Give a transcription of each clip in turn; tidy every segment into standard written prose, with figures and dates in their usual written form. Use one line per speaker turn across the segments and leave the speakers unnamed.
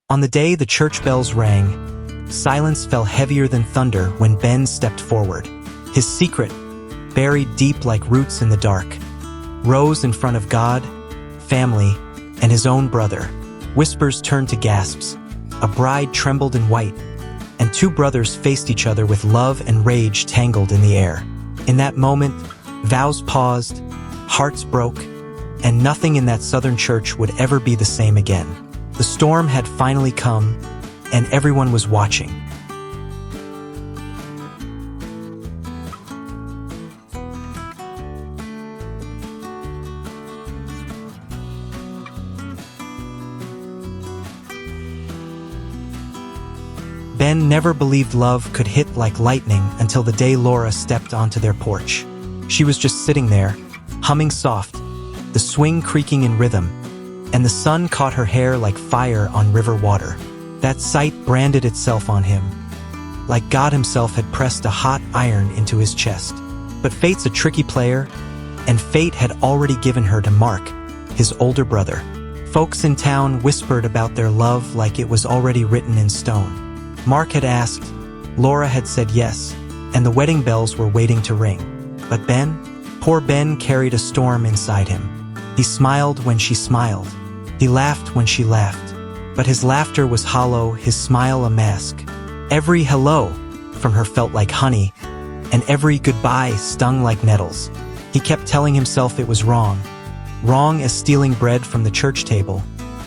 On the day the church bells rang, silence fell heavier than thunder when Ben stepped forward. His secret, buried deep like roots in the dark, rose in front of God, family, and his own brother. Whispers turned to gasps. A bride trembled in white, and two brothers faced each other with love and rage tangled in the air. In that moment, vows paused, hearts broke, and nothing in that southern church would ever be the same again. The storm had finally come, and everyone was watching. Ben never believed love could hit like lightning until the day Laura stepped onto their porch. She was just sitting there, humming soft, the swing creaking in rhythm, and the sun caught her hair like fire on river water. That sight branded itself on him, like God himself had pressed a hot iron into his chest. But fate's a tricky player, and fate had already given her to Mark, his older brother. Folks in town whispered about their love like it was already written in stone. Mark had asked, Laura had said yes, and the wedding bells were waiting to ring. But Ben? Poor Ben carried a storm inside him. He smiled when she smiled. He laughed when she laughed. But his laughter was hollow, his smile a mask. Every hello from her felt like honey, and every goodbye stung like nettles. He kept telling himself it was wrong. Wrong as stealing bread from the church table.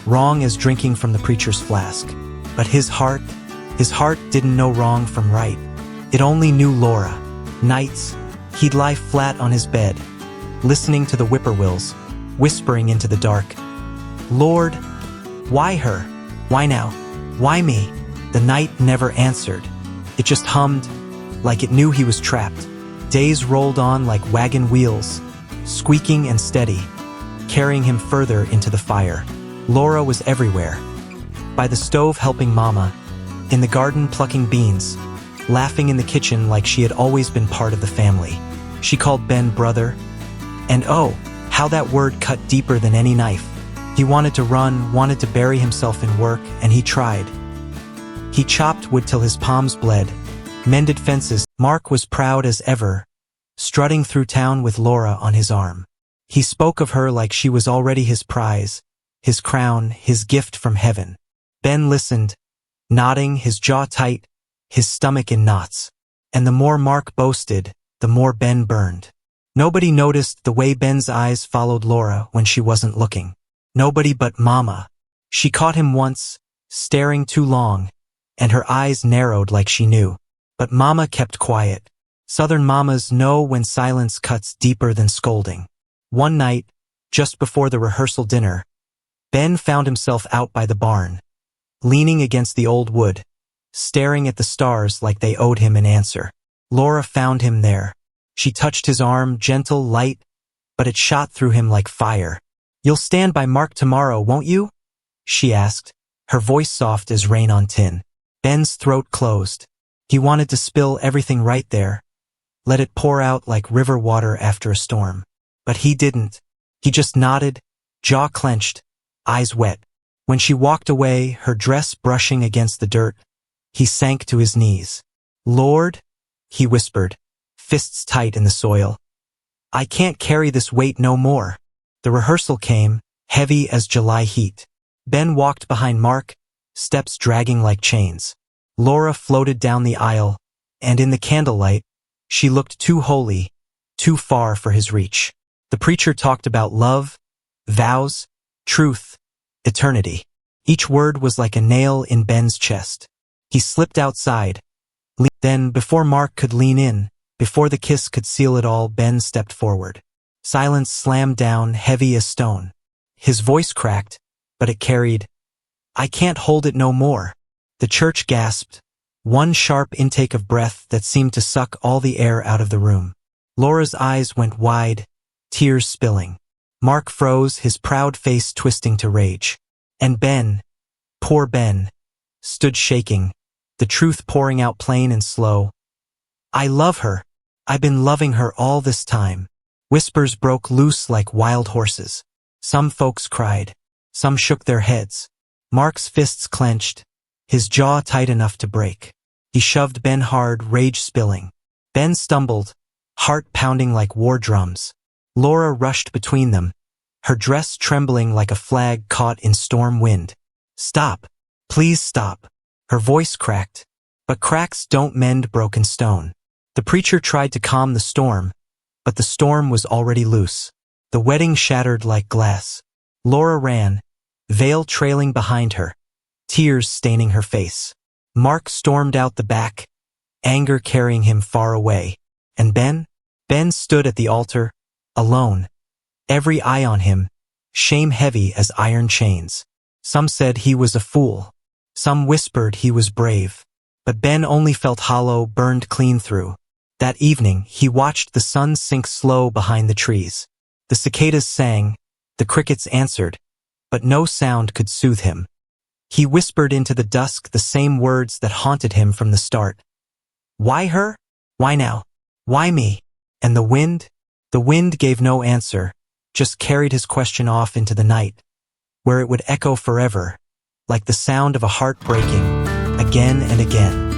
Wrong as drinking from the preacher's flask. But his heart didn't know wrong from right. It only knew Laura. Nights, he'd lie flat on his bed, listening to the whippoorwills, whispering into the dark. Lord, why her? Why now? Why me? The night never answered. It just hummed, like it knew he was trapped. Days rolled on like wagon wheels, squeaking and steady, carrying him further into the fire. Laura was everywhere. By the stove helping Mama, in the garden plucking beans, laughing in the kitchen like she had always been part of the family. She called Ben brother, and oh, how that word cut deeper than any knife. He wanted to run, wanted to bury himself in work, and he tried. He chopped wood till his palms bled, mended fences. Mark was proud as ever, strutting through town with Laura on his arm. He spoke of her like she was already his prize, his crown, his gift from heaven. Ben listened, nodding, his jaw tight, his stomach in knots. And the more Mark boasted, the more Ben burned. Nobody noticed the way Ben's eyes followed Laura when she wasn't looking. Nobody but Mama. She caught him once, staring too long, and her eyes narrowed like she knew. But Mama kept quiet. Southern mamas know when silence cuts deeper than scolding. One night, just before the rehearsal dinner, Ben found himself out by the barn, leaning against the old wood, staring at the stars like they owed him an answer. Laura found him there. She touched his arm, gentle, light, but it shot through him like fire. "You'll stand by Mark tomorrow, won't you?" she asked, her voice soft as rain on tin. Ben's throat closed. He wanted to spill everything right there, let it pour out like river water after a storm. But he didn't. He just nodded, jaw clenched, eyes wet. When she walked away, her dress brushing against the dirt, he sank to his knees. "Lord," he whispered, fists tight in the soil, "I can't carry this weight no more." The rehearsal came, heavy as July heat. Ben walked behind Mark, steps dragging like chains. Laura floated down the aisle, and in the candlelight, she looked too holy, too far for his reach. The preacher talked about love, vows, truth, eternity. Each word was like a nail in Ben's chest. He slipped outside. Then, before Mark could lean in, before the kiss could seal it all, Ben stepped forward. Silence slammed down, heavy as stone. His voice cracked, but it carried, "I can't hold it no more." The church gasped, one sharp intake of breath that seemed to suck all the air out of the room. Laura's eyes went wide, tears spilling. Mark froze, his proud face twisting to rage. And Ben, poor Ben, stood shaking, the truth pouring out plain and slow. "I love her. I've been loving her all this time." Whispers broke loose like wild horses. Some folks cried. Some shook their heads. Mark's fists clenched, his jaw tight enough to break. He shoved Ben hard, rage spilling. Ben stumbled, heart pounding like war drums. Laura rushed between them, her dress trembling like a flag caught in storm wind. "Stop! Please stop!" Her voice cracked, but cracks don't mend broken stone. The preacher tried to calm the storm, but the storm was already loose. The wedding shattered like glass. Laura ran, veil trailing behind her, tears staining her face. Mark stormed out the back, anger carrying him far away. And Ben? Ben stood at the altar, alone, every eye on him, shame heavy as iron chains. Some said he was a fool. Some whispered he was brave. But Ben only felt hollow, burned clean through. That evening, he watched the sun sink slow behind the trees. The cicadas sang, the crickets answered, but no sound could soothe him. He whispered into the dusk the same words that haunted him from the start. Why her? Why now? Why me? And the wind? The wind gave no answer, just carried his question off into the night, where it would echo forever, like the sound of a heart breaking, again and again.